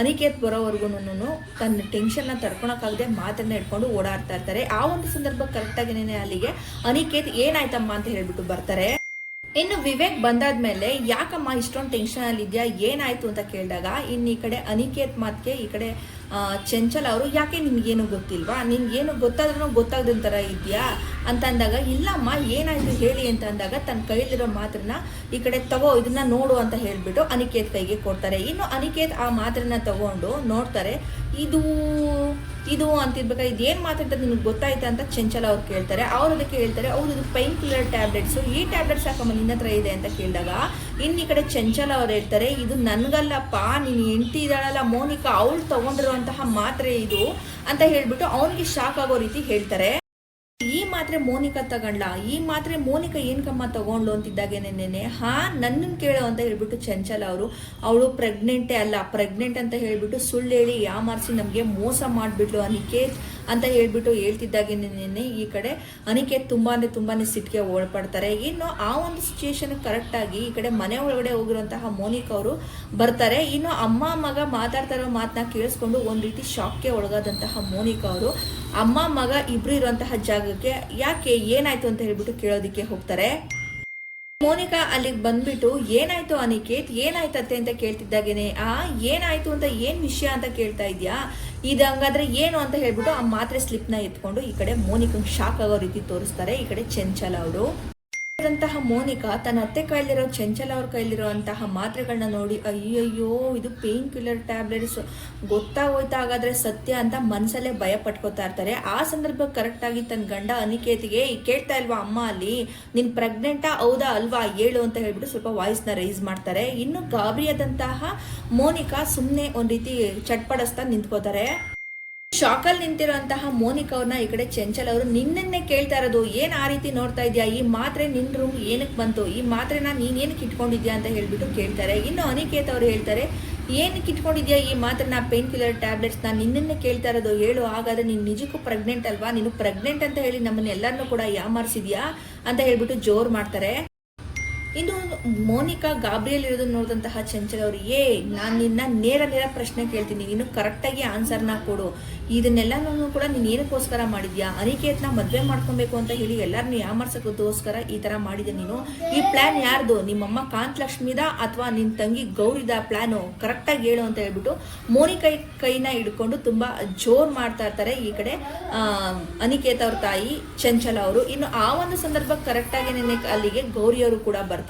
ಅನಿಕೇತ್ ಬರೋವರೆಗೂ ತನ್ನ ಟೆನ್ಷನ್ನ ತಡ್ಕೊಳಕ್ಕಾಗದೆ ಮಾತನ್ನ ಇಟ್ಕೊಂಡು ಓಡಾಡ್ತಾ ಇರ್ತಾರೆ. ಆ ಒಂದು ಸಂದರ್ಭ ಕರೆಕ್ಟಾಗಿನೇ ಅಲ್ಲಿಗೆ ಅನಿಕೇತ್ ಏನಾಯ್ತಮ್ಮ ಅಂತ ಹೇಳ್ಬಿಟ್ಟು ಬರ್ತಾರೆ. ಇನ್ನು ವಿವೇಕ್ ಬಂದಾದ್ಮೇಲೆ ಯಾಕಮ್ಮ ಇಷ್ಟೊಂದು ಟೆನ್ಷನ್ ಅಲ್ಲಿ ಇದೆಯಾ, ಏನಾಯ್ತು ಅಂತ ಕೇಳಿದಾಗ ಇನ್ನು ಈ ಕಡೆ ಅನಿಕೇತ್ ಮಾತ್ಗೆ ಈ ಕಡೆ ಚಂಚಲ್ ಅವರು ಯಾಕೆ ನಿನ್ಗೇನು ಗೊತ್ತಿಲ್ವಾ, ನಿನ್ಗೇನು ಗೊತ್ತಾದ್ರೂ ಗೊತ್ತಾಗದ ಥರ ಇದೆಯಾ ಅಂತ ಅಂದಾಗ, ಇಲ್ಲಮ್ಮ ಏನಾಯ್ತು ಹೇಳಿ ಅಂತ ಅಂದಾಗ ತನ್ನ ಕೈಲಿರೋ ಮಾತ್ರನ್ನ ಈ ಕಡೆ ತಗೋ ಇದನ್ನ ನೋಡು ಅಂತ ಹೇಳ್ಬಿಟ್ಟು ಅನಿಕೇತ್ ಕೈಗೆ ಕೊಡ್ತಾರೆ. ಇನ್ನು ಅನಿಕೇತ್ ಆ ಮಾತ್ರನ್ನ ತಗೊಂಡು ನೋಡ್ತಾರೆ, ಇದು ಅಂತಿರ್ಬೇಕಾ, ಇದೇನು ಮಾತಾಡ್ತಾರೆ ನಿಮ್ಗೆ ಗೊತ್ತಾಯ್ತಾ ಅಂತ ಚಂಚಲ ಅವ್ರು ಕೇಳ್ತಾರೆ. ಅವ್ರು ಅದಕ್ಕೆ ಹೇಳ್ತಾರೆ, ಹೌದು ಇದು ಪೈನ್ ಕಿಲ್ಲರ್ ಟ್ಯಾಬ್ಲೆಟ್ಸು, ಈ ಟ್ಯಾಬ್ಲೆಟ್ಸ್ ಯಾಕಮ್ಮ ನಿನ್ನ ಹತ್ರ ಇದೆ ಅಂತ ಕೇಳಿದಾಗ ಇನ್ನು ಈ ಕಡೆ ಚಂಚಲ ಅವ್ರು ಹೇಳ್ತಾರೆ, ಇದು ನನ್ಗಲ್ಲಪ್ಪ, ನೀನು ಹೆಂಡತಿ ಇದ್ದಾಳಲ್ಲ ಮೋನಿಕಾ, ಅವಳು ತಗೊಂಡಿರುವಂತಹ ಮಾತ್ರೆ ಇದು ಅಂತ ಹೇಳ್ಬಿಟ್ಟು ಅವನಿಗೆ ಶಾಕ್ ಆಗೋ ರೀತಿ ಹೇಳ್ತಾರೆ. ಈ ಮಾತ್ರೆ ಮೋನಿಕಾ ತಗೊಂಡ್ಲ, ಈ ಮಾತ್ರೆ ಮೋನಿಕಾ ಏನ್ಕಮ್ಮ ತಗೊಂಡ್ಲು ಅಂತಿದ್ದಾಗೇನೆ ನನ್ನನ್ನು ಕೇಳೋ ಅಂತ ಹೇಳ್ಬಿಟ್ಟು ಚಂಚಲ ಅವರು, ಅವಳು ಪ್ರೆಗ್ನೆಂಟೇ ಅಲ್ಲ, ಪ್ರೆಗ್ನೆಂಟ್ ಅಂತ ಹೇಳ್ಬಿಟ್ಟು ಸುಳ್ಳು ಹೇಳಿ ಯಾಮಾರಿಸಿ ನಮಗೆ ಮೋಸ ಮಾಡಿಬಿಟ್ಲು ಅನಿಕೇತ್ ಅಂತ ಹೇಳ್ಬಿಟ್ಟು ಹೇಳ್ತಿದ್ದಾಗೇನೆ ಈ ಕಡೆ ಅನಿಕೇತ್ ತುಂಬಾನೇ ಸಿಟ್ಟಿಗೆ ಒಳಪಡ್ತಾರೆ. ಇನ್ನು ಆ ಒಂದು ಸಿಚುಯೇಷನ್ ಕರೆಕ್ಟಾಗಿ ಈ ಕಡೆ ಮನೆ ಒಳಗಡೆ ಹೋಗಿರುವಂತಹ ಮೋನಿಕಾ ಅವರು ಬರ್ತಾರೆ. ಇನ್ನು ಅಮ್ಮ ಮಗ ಮಾತಾಡ್ತಾ ಇರೋ ಮಾತನ್ನ ಕೇಳಿಸ್ಕೊಂಡು ಒಂದು ರೀತಿ ಶಾಕ್ಗೆ ಒಳಗಾದಂತಹ ಮೋನಿಕಾ ಅವರು ಅಮ್ಮ ಮಗ ಇಬ್ರು ಇರುವಂತಹ ಜಾಗಕ್ಕೆ ಯಾಕೆ ಏನಾಯ್ತು ಅಂತ ಹೇಳ್ಬಿಟ್ಟು ಕೇಳೋದಿಕ್ಕೆ ಹೋಗ್ತಾರೆ. ಮೋನಿಕಾ ಅಲ್ಲಿಗೆ ಬಂದ್ಬಿಟ್ಟು ಏನಾಯ್ತು ಅನಿಕೇತ್, ಏನಾಯ್ತತ್ತೆ ಅಂತ ಕೇಳ್ತಿದ್ದಾಗೇನೆ ಏನಾಯ್ತು ಅಂತ ಏನ್ ವಿಷಯ ಅಂತ ಕೇಳ್ತಾ ಇದ್ಯಾ, ಇದು ಹಂಗಾದ್ರೆ ಏನು ಅಂತ ಹೇಳ್ಬಿಟ್ಟು ಆ ಮಾತ್ರೆ ಸ್ಲಿಪ್ನ ಎತ್ಕೊಂಡು ಈ ಕಡೆ ಮೋನಿಕಂಗೆ ಶಾಕ್ ಆಗೋ ರೀತಿ ತೋರಿಸ್ತಾರೆ ಈ ಕಡೆ ಚಂಚಲ ಅವರು. ಮೋನಿಕಾ ತನ್ನ ಅತ್ತೆ ಕೈಲಿರೋ ಚಂಚಲ ಅವ್ರ ಕೈಲಿರುವಂತಹ ಮಾತ್ರೆಗಳನ್ನ ನೋಡಿ ಅಯ್ಯಯ್ಯೋ ಇದು ಪೇನ್ ಕಿಲ್ಲರ್ ಟ್ಯಾಬ್ಲೆಟ್ಸ್, ಗೊತ್ತಾಗೋಯ್ತಾ ಹಾಗಾದ್ರೆ ಸತ್ಯ ಅಂತ ಮನಸ್ಸಲ್ಲೇ ಭಯ ಪಟ್ಕೋತಾ ಇರ್ತಾರೆ. ಆ ಸಂದರ್ಭ ಕರೆಕ್ಟ್ ಆಗಿ ತನ್ನ ಗಂಡ ಅನಿಕೇತಿಗೆ ಕೇಳ್ತಾ ಇಲ್ವಾ ಅಮ್ಮ ಅಲ್ಲಿ ನೀನ್ ಪ್ರೆಗ್ನೆಂಟಾ ಹೌದಾ ಅಲ್ವಾ ಹೇಳು ಅಂತ ಹೇಳ್ಬಿಟ್ಟು ಸ್ವಲ್ಪ ವಾಯ್ಸ್ನ ರೈಸ್ ಮಾಡ್ತಾರೆ. ಇನ್ನು ಗಾಬರಿಯಾದಂತಹ ಮೋನಿಕಾ ಸುಮ್ಮನೆ ಒಂದ್ ರೀತಿ ಚಟ್ಪಡಿಸ್ತಾ ನಿಂತ್ಕೋತಾರೆ. ಶಾಕಲ್ಲಿ ನಿಂತಿರುವಂತಹ ಮೋನಿಕಾ ಅವ್ರನ್ನ ಈ ಕಡೆ ಚಂಚಲ್ ಅವರು ನಿನ್ನನ್ನೇ ಕೇಳ್ತಾ ಇರೋದು, ಏನ್ ಆ ರೀತಿ ನೋಡ್ತಾ ಇದೆಯಾ, ಈ ಮಾತ್ರೆ ನಿನ್ ರೂಮ್ ಏನಕ್ಕೆ ಬಂತು, ಈ ಮಾತ್ರೆನ ನೀನ್ ಏನಕ್ಕೆ ಇಟ್ಕೊಂಡಿದ್ಯಾ ಅಂತ ಹೇಳ್ಬಿಟ್ಟು ಕೇಳ್ತಾರೆ. ಇನ್ನು ಅನಿಕೇತ್ ಅವ್ರು ಹೇಳ್ತಾರೆ, ಏನಕ್ಕೆ ಇಟ್ಕೊಂಡಿದ್ಯಾ ಈ ಮಾತ್ರನ ಪೇನ್ ಕಿಲ್ಲರ್ ಟ್ಯಾಬ್ಲೆಟ್ಸ್ನ, ನಿನ್ನನ್ನೇ ಕೇಳ್ತಾ ಇರೋದು ಹೇಳು, ಹಾಗಾದ್ರೆ ನೀನು ನಿಜಕ್ಕೂ ಪ್ರೆಗ್ನೆಂಟ್ ಅಲ್ವಾ, ನೀನು ಪ್ರೆಗ್ನೆಂಟ್ ಅಂತ ಹೇಳಿ ನಮ್ಮನ್ನ ಎಲ್ಲರನ್ನೂ ಕೂಡ ಯಾಮಾರಿಸಿದ್ಯಾ ಅಂತ ಹೇಳ್ಬಿಟ್ಟು ಜೋರ್ ಮಾಡ್ತಾರೆ. ಇನ್ನು ಮೋನಿಕಾ ಗಾಬರಿಯಲ್ಲಿ ಇರೋದನ್ನ ನೋಡಿದಂತಹ ಚಂಚಲ್ ಅವರು ನಾನು ನಿನ್ನ ನೇರ ಪ್ರಶ್ನೆ ಕೇಳ್ತೀನಿ, ನೀನು ಕರೆಕ್ಟಾಗಿ ಆನ್ಸರ್ನ ಕೊಡು, ಇದನ್ನೆಲ್ಲನೂ ಕೂಡ ನೀನು ಏನಕ್ಕೋಸ್ಕರ ಮಾಡಿದ್ಯಾ, ಅನಿಕೇತ್ನ ಮದುವೆ ಮಾಡ್ಕೊಬೇಕು ಅಂತ ಹೇಳಿ ಎಲ್ಲರನ್ನೂ ಯಾಮರ್ಸೋಕ್ಕೋಸ್ಕರ ಈ ಥರ ಮಾಡಿದೆ ನೀನು, ಈ ಪ್ಲ್ಯಾನ್ ಯಾರ್ದು, ನಿಮ್ಮಮ್ಮ ಕಾಂತಲಕ್ಷ್ಮಿದ ಅಥವಾ ನಿನ್ನ ತಂಗಿ ಗೌರಿದ ಪ್ಲ್ಯಾನು, ಕರೆಕ್ಟಾಗಿ ಹೇಳು ಅಂತ ಹೇಳ್ಬಿಟ್ಟು ಮೋನಿಕಾ ಕೈನ ಹಿಡ್ಕೊಂಡು ತುಂಬ ಜೋರ್ ಮಾಡ್ತಾ ಇರ್ತಾರೆ ಈ ಕಡೆ ಅನಿಕೇತ್ ಅವ್ರ ತಾಯಿ ಚಂಚಲ ಅವರು. ಇನ್ನು ಆ ಒಂದು ಸಂದರ್ಭ ಕರೆಕ್ಟಾಗಿ ಅಲ್ಲಿಗೆ ಗೌರಿಯವರು ಕೂಡ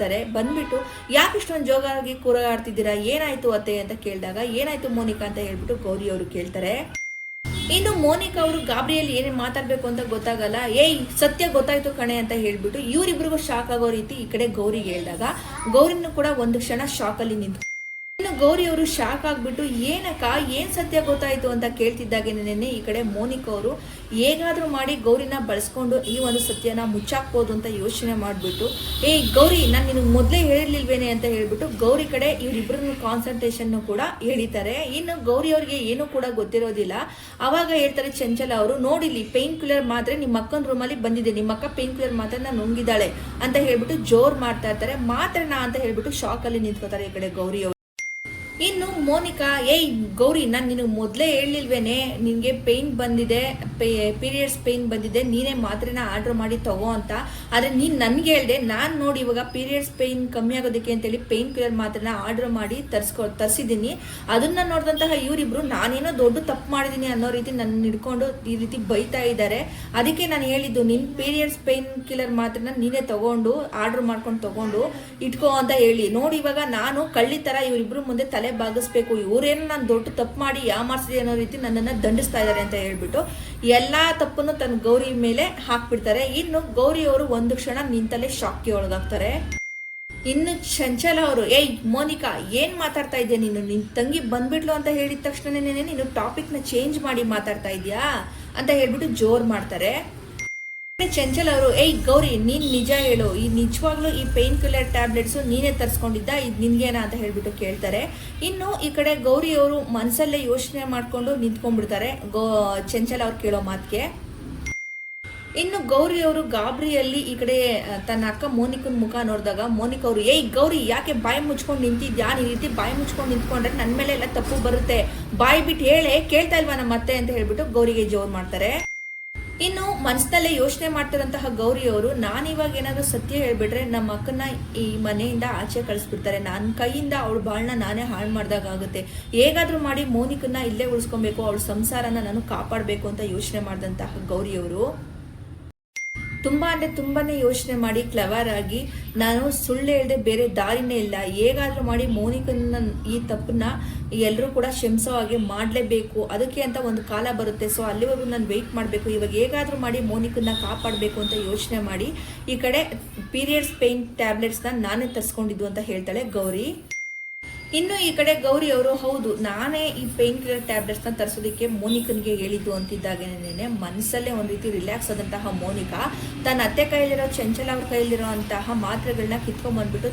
ಬಂದ್ಬಿಟ್ಟು ಯಾಕೆ ಇಷ್ಟೊಂದು ಜೋರಾಗಿ ಕೂಗಾಡ್ತಿದ್ದೀರಾ, ಏನಾಯ್ತು ಅತ್ತೆ ಅಂತ ಕೇಳಿದಾಗ ಏನಾಯ್ತು ಮೋನಿಕಾ ಅಂತ ಹೇಳ್ಬಿಟ್ಟು ಗೌರಿ ಅವರು ಕೇಳ್ತಾರೆ. ಇನ್ನು ಮೋನಿಕಾ ಅವರು ಗಾಬರಿಯಲ್ಲಿ ಏನೇನು ಮಾತಾಡ್ಬೇಕು ಅಂತ ಗೊತ್ತಾಗಲ್ಲ, ಸತ್ಯ ಗೊತ್ತಾಯ್ತು ಕಣೆ ಅಂತ ಹೇಳ್ಬಿಟ್ಟು ಇವರಿಬ್ರಿಗೂ ಶಾಕ್ ಆಗೋ ರೀತಿ ಈ ಕಡೆ ಗೌರಿಗೆ ಹೇಳಿದಾಗ ಗೌರಿನೂ ಕೂಡ ಒಂದು ಕ್ಷಣ ಶಾಕಲ್ಲಿ ನಿಂತು. ಇನ್ನು ಗೌರಿ ಅವರು ಶಾಕ್ ಆಗ್ಬಿಟ್ಟು ಏನಕ್ಕ ಏನ್ ಸತ್ಯ ಗೊತ್ತಾಯ್ತು ಅಂತ ಕೇಳ್ತಿದ್ದಾಗೇನೆ ಈ ಕಡೆ ಮೋನಿಕಾ ಅವರು ಹೇಗಾದ್ರೂ ಮಾಡಿ ಗೌರಿನ ಬಳಸ್ಕೊಂಡು ಈ ಒಂದು ಸತ್ಯನ ಮುಚ್ಚಾಕ್ಬೋದು ಅಂತ ಯೋಚನೆ ಮಾಡಿಬಿಟ್ಟು ಗೌರಿ ನಾನು ನಿನಗೆ ಮೊದಲೇ ಹೇಳಿರ್ಲಿಲ್ವೇನೆ ಅಂತ ಹೇಳ್ಬಿಟ್ಟು ಗೌರಿ ಕಡೆ ಇವರಿಬ್ಬರನ್ನು ಕಾನ್ಸಂಟ್ರೇಷನ್ ಕೂಡ ಹೇಳಿದ್ದಾರೆ. ಇನ್ನು ಗೌರಿ ಅವ್ರಿಗೆ ಏನೂ ಕೂಡ ಗೊತ್ತಿರೋದಿಲ್ಲ. ಅವಾಗ ಹೇಳ್ತಾರೆ ಚಂಚಲ ಅವರು, ನೋಡಿಲಿ ಪೇನ್ ಕಿಲ್ಲರ್ ಮಾತ್ರೆ ನಿಮ್ಮ ಅಕ್ಕನ ರೂಮಲ್ಲಿ ಬಂದಿದೆ, ನಿಮ್ಮ ಅಕ್ಕ ಪೇನ್ ಕಿಲ್ಲರ್ ಮಾತ್ರನ ನುಂಗಿದ್ದಾಳೆ ಅಂತ ಹೇಳ್ಬಿಟ್ಟು ಜೋರ್ ಮಾಡ್ತಾ ಇರ್ತಾರೆ. ಮಾತ್ರನಾ ಅಂತ ಹೇಳ್ಬಿಟ್ಟು ಶಾಕಲ್ಲಿ ನಿಂತ್ಕೋತಾರೆ ಈ ಕಡೆ ಗೌರಿ ಅವರು. ಇನ್ನು ಮೋನಿಕಾ ಗೌರಿ ನಾನು ನಿನಗೆ ಮೊದಲೇ ಹೇಳಿಲ್ವೇನೆ ನಿನಗೆ ಪೇಯ್ನ್ ಬಂದಿದೆ, ಪೀರಿಯಡ್ಸ್ ಪೇಯ್ನ್ ಬಂದಿದೆ, ನೀನೇ ಮಾತ್ರೆನ ಆರ್ಡ್ರ್ ಮಾಡಿ ತಗೋ ಅಂತ. ಆದರೆ ನೀನು ನನಗೆ ಹೇಳಿದೆ, ನಾನು ನೋಡಿ ಇವಾಗ ಪೀರಿಯಡ್ಸ್ ಪೇಯ್ನ್ ಕಮ್ಮಿ ಆಗೋದಕ್ಕೆ ಅಂತೇಳಿ ಪೇಯ್ನ್ ಕಿಲ್ಲರ್ ಮಾತ್ರೆನ ಆರ್ಡ್ರ್ ಮಾಡಿ ತರಿಸಿದ್ದೀನಿ. ಅದನ್ನು ನೋಡಿದಂತಹ ಇವರಿಬ್ರು ನಾನೇನೋ ದೊಡ್ಡ ತಪ್ಪು ಮಾಡಿದ್ದೀನಿ ಅನ್ನೋ ರೀತಿ ನನ್ನ ಹಿಡ್ಕೊಂಡು ಈ ರೀತಿ ಬೈತಾ ಇದ್ದಾರೆ. ಅದಕ್ಕೆ ನಾನು ಹೇಳಿದ್ದು ನಿನ್ನ ಪೀರಿಯಡ್ಸ್ ಪೇಯ್ನ್ ಕಿಲ್ಲರ್ ಮಾತ್ರೆನ ನೀನೇ ತಗೊಂಡು ಆರ್ಡ್ರ್ ಮಾಡ್ಕೊಂಡು ತಗೊಂಡು ಇಟ್ಕೋ ಅಂತ ಹೇಳಿ. ನೋಡಿ ಇವಾಗ ನಾನು ಕಳ್ಳಿ ಥರ ಇವರಿಬ್ರು ಮುಂದೆ ತಲೆ ಬಾಗಿಸ್ಬೇಕು, ಇವರೇನು ನಾನು ದೊಡ್ಡ ತಪ್ಪು ಮಾಡಿ ಯಾಮಾರಿಸಿದೆ ಅನ್ನೋ ರೀತಿ ನನ್ನನ್ನು ದಂಡಿಸ್ತಾ ಇದ್ದಾರೆ ಅಂತ ಹೇಳ್ಬಿಟ್ಟು ಎಲ್ಲಾ ತಪ್ಪನ್ನು ತನ್ನ ಗೌರಿ ಮೇಲೆ ಹಾಕ್ಬಿಡ್ತಾರೆ. ಇನ್ನು ಗೌರಿ ಅವರು ಒಂದು ಕ್ಷಣ ನಿಂತಲೇ ಶಾಕ್ಗೆ ಒಳಗಾಗ್ತಾರೆ. ಇನ್ನು ಚಂಚಲ ಅವರು ಮೋನಿಕಾ ಏನ್ ಮಾತಾಡ್ತಾ ಇದೆಯಾ ನೀನು, ನಿನ್ ತಂಗಿ ಬಂದ್ಬಿಟ್ಲು ಅಂತ ಹೇಳಿದ ತಕ್ಷಣನೇ ನೀನು ಟಾಪಿಕ್ನ ಚೇಂಜ್ ಮಾಡಿ ಮಾತಾಡ್ತಾ ಇದೆಯಾ ಅಂತ ಹೇಳ್ಬಿಟ್ಟು ಜೋರ್ ಮಾಡ್ತಾರೆ. ಚಂಚಲ್ ಅವರು ಏಯ್ ಗೌರಿ ನೀನ್ ನಿಜ ಹೇಳು, ಈ ನಿಜವಾಗ್ಲೂ ಈ ಪೇನ್ ಕಿಲ್ಲರ್ ಟ್ಯಾಬ್ಲೆಟ್ಸ್ ನೀನೇ ತರಿಸ್ಕೊಂಡಿದ್ದ, ಇದು ನಿನ್ಗೇನಾ ಅಂತ ಹೇಳ್ಬಿಟ್ಟು ಕೇಳ್ತಾರೆ. ಇನ್ನು ಈ ಕಡೆ ಗೌರಿ ಅವರು ಮನಸ್ಸಲ್ಲೇ ಯೋಚನೆ ಮಾಡ್ಕೊಂಡು ನಿಂತ್ಕೊಂಡ್ಬಿಡ್ತಾರೆ ಚಂಚಲ್ ಅವ್ರು ಕೇಳೋ ಮಾತಿಗೆ. ಇನ್ನು ಗೌರಿ ಅವರು ಗಾಬರಿಯಲ್ಲಿ ಈ ಕಡೆ ತನ್ನ ಅಕ್ಕ ಮೋನಿಕನ್ ಮುಖ ನೋಡಿದಾಗ ಮೋನಿಕ್ ಅವರು ಏಯ್ ಗೌರಿ ಯಾಕೆ ಬಾಯಿ ಮುಚ್ಕೊಂಡು ನಿಂತಿದ್ಯಾ, ಈ ರೀತಿ ಬಾಯಿ ಮುಚ್ಕೊಂಡು ನಿಂತ್ಕೊಂಡ್ರೆ ನನ್ನ ಮೇಲೆ ಎಲ್ಲ ತಪ್ಪು ಬರುತ್ತೆ, ಬಾಯಿ ಬಿಟ್ಟು ಹೇಳೆ, ಕೇಳ್ತಾ ಇಲ್ವಾ ನಮ್ಮ ಅತ್ತೆ ಅಂತ ಹೇಳ್ಬಿಟ್ಟು ಗೌರಿಗೆ ಜೋರ್ ಮಾಡ್ತಾರೆ. ಇನ್ನು ಮನಸ್ಸಲ್ಲೇ ಯೋಚನೆ ಮಾಡ್ತಿರೋಂತಹ ಗೌರಿ ಅವರು ನಾನಿವಾಗ ಏನಾದರೂ ಸತ್ಯ ಹೇಳ್ಬಿಟ್ರೆ ನಮ್ಮ ಅಕ್ಕನ ಈ ಮನೆಯಿಂದ ಆಚೆ ಕಳಿಸ್ಬಿಡ್ತಾರೆ, ನನ್ನ ಕೈಯಿಂದ ಅವಳ ಬಾಳನ್ನ ನಾನೇ ಹಾಳು ಮಾಡ್ದಾಗ ಆಗುತ್ತೆ, ಹೇಗಾದ್ರೂ ಮಾಡಿ ಮೋನಿಕನ್ನ ಇಲ್ಲೇ ಉಳಿಸ್ಕೊಬೇಕು, ಅವಳ ಸಂಸಾರನ ನಾನು ಕಾಪಾಡಬೇಕು ಅಂತ ಯೋಚನೆ ಮಾಡಿದಂತಹ ಗೌರಿಯವರು ತುಂಬಾನೇ ಯೋಚನೆ ಮಾಡಿ ಕ್ಲೆವರ್ ಆಗಿ ನಾನು ಸುಳ್ಳು ಹೇಳ್ದೆ ಬೇರೆ ದಾರಿನೇ ಇಲ್ಲ, ಹೇಗಾದ್ರೂ ಮಾಡಿ ಮೋನಿಕನ್ನ ಈ ತಪ್ಪನ್ನ ಎಲ್ಲರೂ ಕೂಡ ಕ್ಷಮಿಸೋ ಹಾಗೆ ಮಾಡಲೇಬೇಕು, ಅದಕ್ಕೆ ಅಂತ ಒಂದು ಕಾಲ ಬರುತ್ತೆ, ಸೊ ಅಲ್ಲಿವರೆಗೂ ನಾನು ವೆಯ್ಟ್ ಮಾಡಬೇಕು, ಇವಾಗ ಹೇಗಾದ್ರೂ ಮಾಡಿ ಮೋನಿಕನ್ನ ಕಾಪಾಡಬೇಕು ಅಂತ ಯೋಚನೆ ಮಾಡಿ ಈ ಕಡೆ ಪೀರಿಯಡ್ಸ್ ಪೇನ್ ಟ್ಯಾಬ್ಲೆಟ್ಸ್ನ ನಾನೇ ತರಿಸ್ಕೊಂಡಿದ್ದು ಅಂತ ಹೇಳ್ತಾಳೆ ಗೌರಿ. ಇನ್ನು ಈ ಕಡೆ ಗೌರಿ ಅವರು ಹೌದು ನಾನೇ ಈ ಪೇನ್ ಕಿಲ್ಲರ್ ಟ್ಯಾಬ್ಲೆಟ್ಸ್ನ ತರಿಸೋದಕ್ಕೆ ಮೋನಿಕನ್ಗೆ ಹೇಳಿದ್ದು ಅಂತಿದ್ದಾಗೇನೆ ಮನಸ್ಸಲ್ಲೇ ಒಂದು ರೀತಿ ರಿಲ್ಯಾಕ್ಸ್ ಆದಂತಹ ಮೋನಿಕಾ ತನ್ನ ಅತ್ತೆ ಕೈಲಿರೋ ಚಂಚಲ ಅವ್ರ ಕೈಲಿರೋ ಅಂತಹ ಮಾತ್ರೆಗಳನ್ನ ಕಿತ್ಕೊಂಡ್ಬಂದ್ಬಿಟ್ಟು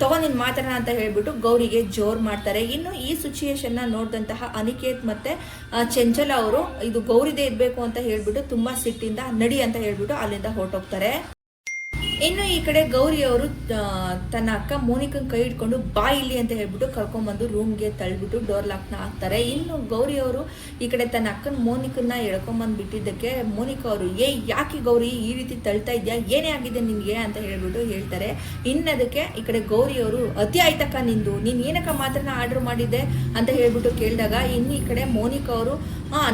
ತಗೋ ನಿನ್ ಮಾತಾಡೋಣ ಅಂತ ಹೇಳ್ಬಿಟ್ಟು ಗೌರಿಗೆ ಜೋರ್ ಮಾಡ್ತಾರೆ. ಇನ್ನು ಈ ಸಿಚುಯೇಷನ್ನ ನೋಡಿದಂತಹ ಅನಿಕೇತ್ ಮತ್ತೆ ಚಂಚಲ ಅವರು ಇದು ಗೌರಿದೇ ಇರಬೇಕು ಅಂತ ಹೇಳ್ಬಿಟ್ಟು ತುಂಬಾ ಸಿಟ್ಟಿಂದ ನಡಿ ಅಂತ ಹೇಳ್ಬಿಟ್ಟು ಅಲ್ಲಿಂದ ಹೊರಟೋಗ್ತಾರೆ. ಇನ್ನು ಈ ಕಡೆ ಗೌರಿ ಅವರು ತನ್ನ ಅಕ್ಕ ಮೋನಿಕನ್ ಕೈ ಇಟ್ಕೊಂಡು ಬಾ ಇಲ್ಲಿ ಅಂತ ಹೇಳ್ಬಿಟ್ಟು ಕರ್ಕೊಂಡ್ಬಂದು ರೂಮ್ಗೆ ತಳ್ಳಿಬಿಟ್ಟು ಡೋರ್ ಲಾಕ್ನ ಹಾಕ್ತಾರೆ. ಇನ್ನು ಗೌರಿ ಅವರು ಈ ಕಡೆ ತನ್ನ ಅಕ್ಕನ ಮೋನಿಕನ್ನ ಎಳ್ಕೊಂಬಂದು ಬಿಟ್ಟಿದ್ದಕ್ಕೆ ಮೋನಿಕಾ ಅವರು ಯಾಕೆ ಗೌರಿ ಈ ರೀತಿ ತಳ್ತಾ ಇದ್ಯಾ, ಏನೇ ಆಗಿದೆ ನಿನ್ಗೆ ಅಂತ ಹೇಳ್ಬಿಟ್ಟು ಹೇಳ್ತಾರೆ. ಇನ್ನದಕ್ಕೆ ಈ ಕಡೆ ಗೌರಿ ಅವರು ಅತಿ ಆಯ್ತಕ್ಕ ನಿಂದು, ನೀನ್ ಏನಕ್ಕ ಮಾತ್ರನ ಆರ್ಡರ್ ಮಾಡಿದ್ದೆ ಅಂತ ಹೇಳ್ಬಿಟ್ಟು ಕೇಳಿದಾಗ ಇನ್ನು ಈ ಕಡೆ ಮೋನಿಕಾ ಅವರು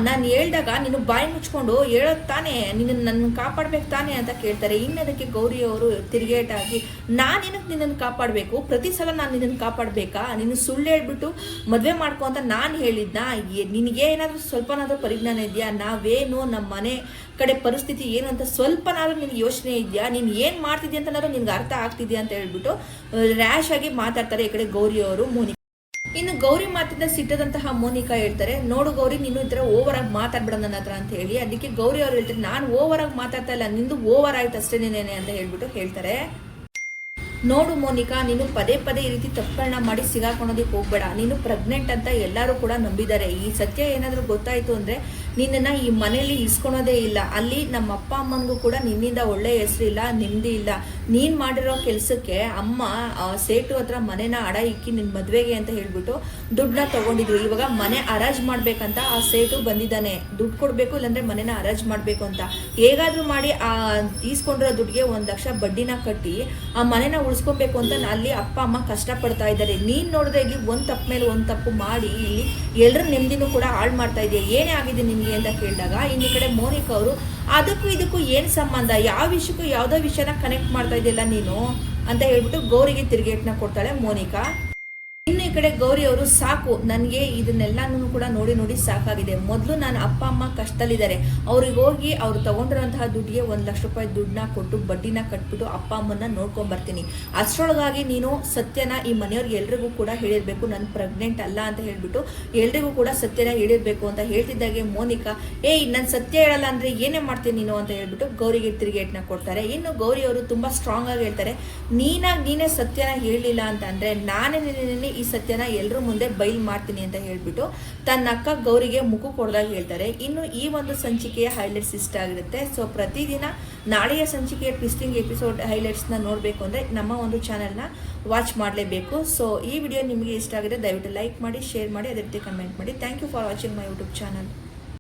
ನಾನು ಹೇಳ್ದಾಗ ನೀನು ಬಾಯಿ ಮುಚ್ಕೊಂಡು ಹೇಳೋದು ತಾನೇ, ನನ್ನ ಕಾಪಾಡ್ಬೇಕು ತಾನೇ ಅಂತ ಕೇಳ್ತಾರೆ. ಇನ್ನದಕ್ಕೆ ಗೌರಿ ಅವರು ತಿರುಗೇಟಾಗಿ ನಾನೇನಕ್ಕೆ ನಿನ್ನನ್ನು ಕಾಪಾಡಬೇಕು, ಪ್ರತಿ ಸಲ ನಾನು ನಿನ್ನನ್ನು ಕಾಪಾಡಬೇಕಾ, ನೀನು ಸುಳ್ಳು ಹೇಳ್ಬಿಟ್ಟು ಮದುವೆ ಮಾಡ್ಕೊ ಅಂತ ನಾನು ಹೇಳಿದ್ನ, ನಿನಗೆ ಏನಾದರೂ ಸ್ವಲ್ಪನಾದ್ರೂ ಪರಿಜ್ಞಾನ ಇದೆಯಾ, ನಾವೇನು ನಮ್ಮ ಮನೆ ಕಡೆ ಪರಿಸ್ಥಿತಿ ಏನು ಅಂತ ಸ್ವಲ್ಪನಾದ್ರೂ ನಿನ್ಗೆ ಯೋಚನೆ ಇದೆಯಾ, ನೀನು ಏನು ಮಾಡ್ತಿದ್ಯಾ ಅಂತನಾದ್ರೂ ನಿನ್ಗೆ ಅರ್ಥ ಆಗ್ತಿದ್ಯಾ ಅಂತ ಹೇಳ್ಬಿಟ್ಟು ರ್ಯಾಶ್ ಆಗಿ ಮಾತಾಡ್ತಾರೆ ಈ ಕಡೆ ಗೌರಿ ಅವರು ಮೋನಿಕಾ. ಇನ್ನು ಗೌರಿ ಮಾತಿಂದ ಸಿಟ್ಟದಂತಹ ಮೋನಿಕಾ ಹೇಳ್ತಾರೆ, ನೋಡು ಗೌರಿ ನೀನು ಈ ಥರ ಓವರ್ ಆಗಿ ಮಾತಾಡ್ಬೇಡ ನನ್ನ ಹತ್ರ ಅಂತ ಹೇಳಿ. ಅದಕ್ಕೆ ಗೌರಿ ಅವ್ರು ಹೇಳ್ತಾರೆ ನಾನು ಓವರ್ ಆಗಿ ಮಾತಾಡ್ತಾ ಇಲ್ಲ, ನಿಂದು ಓವರ್ ಆಯ್ತು ಅಷ್ಟೇನೇನೆ ಅಂತ ಹೇಳ್ಬಿಟ್ಟು ಹೇಳ್ತಾರೆ. ನೋಡು ಮೋನಿಕಾ ನೀನು ಪದೇ ಈ ರೀತಿ ತಪ್ಪುಗಳನ್ನ ಮಾಡಿ ಸಿಗಾಕೊಳ್ಳೋದಕ್ಕೆ ಹೋಗ್ಬೇಡ, ನೀನು ಪ್ರೆಗ್ನೆಂಟ್ ಅಂತ ಎಲ್ಲರೂ ಕೂಡ ನಂಬಿದ್ದಾರೆ, ಈ ಸತ್ಯ ಏನಾದರೂ ಗೊತ್ತಾಯ್ತು ಅಂದ್ರೆ ನಿನ್ನನ್ನು ಈ ಮನೆಯಲ್ಲಿ ಇಸ್ಕೊಳೋದೇ ಇಲ್ಲ, ಅಲ್ಲಿ ನಮ್ಮ ಅಪ್ಪ ಅಮ್ಮನಿಗೂ ಕೂಡ ನಿನ್ನಿಂದ ಒಳ್ಳೆ ಹೆಸರಿಲ್ಲ, ನೆಮ್ಮದಿ ಇಲ್ಲ, ನೀನು ಮಾಡಿರೋ ಕೆಲಸಕ್ಕೆ ಅಮ್ಮ ಸೇಟು ಹತ್ರ ಮನೆನ ಅಡ ಇಕ್ಕಿ ನಿನ್ನ ಮದುವೆಗೆ ಅಂತ ಹೇಳ್ಬಿಟ್ಟು ದುಡ್ಡನ್ನ ತಗೊಂಡಿದ್ರು, ಇವಾಗ ಮನೆ ಹರಾಜ್ ಮಾಡ್ಬೇಕಂತ ಆ ಸೇಟು ಬಂದಿದ್ದಾನೆ, ದುಡ್ಡು ಕೊಡಬೇಕು ಇಲ್ಲಾಂದ್ರೆ ಮನೆನ ಹರಾಜ್ ಮಾಡಬೇಕು ಅಂತ, ಹೇಗಾದ್ರೂ ಮಾಡಿ ಆ ಈಸ್ಕೊಂಡಿರೋ ದುಡ್ಡಿಗೆ 1 ಲಕ್ಷ ಬಡ್ಡಿನ ಕಟ್ಟಿ ಆ ಮನೆನ ಉಳಿಸ್ಕೊಬೇಕು ಅಂತ ಅಲ್ಲಿ ಅಪ್ಪ ಅಮ್ಮ ಕಷ್ಟಪಡ್ತಾ ಇದ್ದಾರೆ, ನೀನು ನೋಡಿದ್ರೆ ಇಲ್ಲಿ ಒಂದು ತಪ್ಪು ಮೇಲೆ ಒಂದು ತಪ್ಪು ಮಾಡಿ ಇಲ್ಲಿ ಎಲ್ಲರ ನೆಮ್ಮದಿನೂ ಕೂಡ ಹಾಳು ಮಾಡ್ತಾ ಇದೆಯಾ, ಏನೇ ಆಗಿದೆ ನಿಮ್ಗೆ ಅಂತ ಕೇಳಿದಾಗ ಇನ್ನು ಕಡೆ ಮೋನಿಕಾ ಅವರು ಅದಕ್ಕೂ ಇದಕ್ಕೂ ಏನು ಸಂಬಂಧ, ಯಾವ ವಿಷಯಕ್ಕೂ ಯಾವುದೋ ವಿಷಯನ ಕನೆಕ್ಟ್ ಮಾಡ್ತಾ ಇದೆಯಲ್ಲ ನೀನು ಅಂತ ಹೇಳ್ಬಿಟ್ಟು ಗೌರಿಗೆ ತಿರುಗೇಟ್ನ ಕೊಡ್ತಾಳೆ ಮೋನಿಕಾ. ಇನ್ನು ಈ ಕಡೆ ಗೌರಿ ಅವರು ಸಾಕು ನನಗೆ ಇದನ್ನೆಲ್ಲನೂ ಕೂಡ ನೋಡಿ ಸಾಕಾಗಿದೆ, ಮೊದಲು ನಾನು ಅಪ್ಪ ಅಮ್ಮ ಕಷ್ಟದಲ್ಲಿದ್ದಾರೆ, ಅವ್ರಿಗೆ ಹೋಗಿ ಅವ್ರು ತಗೊಂಡಿರೋಂತಹ ದುಡ್ಡಿಗೆ 1 ಲಕ್ಷ ರೂಪಾಯಿ ದುಡ್ಡನ್ನ ಕೊಟ್ಟು ಬಡ್ಡಿನ ಕಟ್ಬಿಟ್ಟು ಅಪ್ಪ ಅಮ್ಮನ್ನ ನೋಡ್ಕೊಂಡ್ ಬರ್ತೀನಿ, ಅಷ್ಟರೊಳಗಾಗಿ ನೀನು ಸತ್ಯನ ಈ ಮನೆಯವ್ರಿಗೆ ಎಲ್ರಿಗೂ ಕೂಡ ಹೇಳಿರ್ಬೇಕು, ನಾನು ಪ್ರೆಗ್ನೆಂಟ್ ಅಲ್ಲ ಅಂತ ಹೇಳ್ಬಿಟ್ಟು ಎಲ್ರಿಗೂ ಕೂಡ ಸತ್ಯನ ಹೇಳಿರ್ಬೇಕು ಅಂತ ಹೇಳ್ತಿದ್ದಾಗೆ ಮೋನಿಕಾ ನಾನು ಸತ್ಯ ಹೇಳಲ್ಲ ಅಂದ್ರೆ ಏನೇ ಮಾಡ್ತೀನಿ ನೀನು ಅಂತ ಹೇಳ್ಬಿಟ್ಟು ಗೌರಿಗೆ ತಿರುಗೇಟ್ನ ಕೊಡ್ತಾರೆ. ಇನ್ನು ಗೌರಿ ಅವರು ತುಂಬಾ ಸ್ಟ್ರಾಂಗ್ ಆಗಿ ಹೇಳ್ತಾರೆ, ನೀನೇ ಸತ್ಯನ ಹೇಳಲಿಲ್ಲ ಅಂತ ಅಂದ್ರೆ ನಾನೇ ಈ ಸತ್ಯನ ಎಲ್ಲರೂ ಮುಂದೆ ಬಯಲು ಮಾಡ್ತೀನಿ ಅಂತ ಹೇಳ್ಬಿಟ್ಟು ತನ್ನ ಅಕ್ಕ ಗೌರಿಗೆ ಮುಖ ಕೊಡ್ದಾಗ ಹೇಳ್ತಾರೆ. ಇನ್ನು ಈ ಒಂದು ಸಂಚಿಕೆಯ ಹೈಲೈಟ್ಸ್ ಇಷ್ಟ ಆಗಿರುತ್ತೆ, ಸೊ ಪ್ರತಿದಿನ ನಾಳೆಯ ಸಂಚಿಕೆಯ ಟ್ವಿಸ್ಟಿಂಗ್ ಎಪಿಸೋಡ್ ಹೈಲೈಟ್ಸ್ನ ನೋಡಬೇಕು ಅಂದರೆ ನಮ್ಮ ಒಂದು ಚಾನಲ್ನ ವಾಚ್ ಮಾಡಲೇಬೇಕು. ಸೊ ಈ ವಿಡಿಯೋ ನಿಮಗೆ ಇಷ್ಟ ಆಗಿದೆ ದಯವಿಟ್ಟು ಲೈಕ್ ಮಾಡಿ, ಶೇರ್ ಮಾಡಿ, ಅದೇ ರೀತಿ ಕಮೆಂಟ್ ಮಾಡಿ. Thank you for watching my YouTube channel.